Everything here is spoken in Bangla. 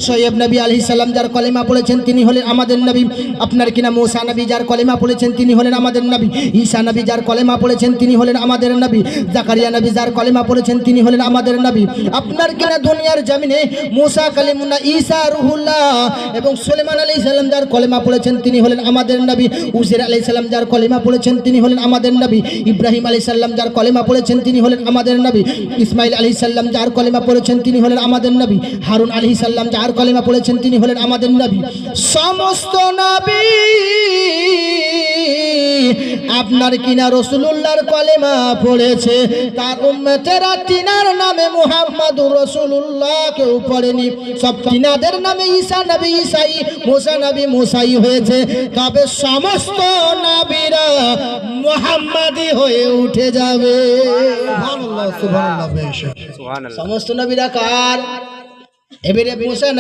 শোয়েব নবী আলাইহিস সালাম যার কলেমা পড়েছেন তিনি হলেন আমাদের নবী। আপনার কিনা মুসা নবী যার কলেমা পড়েছেন তিনি হলেন আমাদের নবী। ঈসা নবী যার কলেমা পড়েছেন তিনি হলেন আমাদের নবী। জাকারিয়া নবী যার কলেমা পড়েছেন তিনি হলেন আমাদের নবী। আপনার কিনা দুনিয়ার জমিনে মুসা কালিমুল্লাহ, ঈসা রুহুল্লাহ এবং সুলাইমান আলাইহিস সালাম যার কলেমা পড়েছেন তিনি হলেন আমাদের নবী। উযাইর আলাইহিস সালাম যার কলেমা পড়েছেন তিনি হলেন আমাদের নবী। ইব্রাহিম আলাইহিস সালাম যার কলেমা পড়েছেন তিনি হলেন আমাদের নবী। ইসমাইল আলাইহিস সালাম যার কলেমা পড়েছেন তিনি হলেন আমাদের নবী। হারুন আলাইহিস সালাম যার কলেমা পড়েছেন তিনি হলেন আমাদের নবী। সমস্ত নবী আপনার কিনা রাসূলুল্লাহর কলেমা পড়েছে, তার উম্মতেরা তিনার নামে মুহাম্মাদুর রাসূলুল্লাহ কেউ পড়েনি। সব তিনাদের নামে ঈসা নবী ঈসাই, মুসা নবী মুসাই হয়েছে। তবে সমস্ত নবীরা মুহাম্মাদি হয়ে উঠে যাবে। সুবহানাল্লাহ সুবহানাল্লাহ। সমস্ত নবীরা কার? এবারে মুসা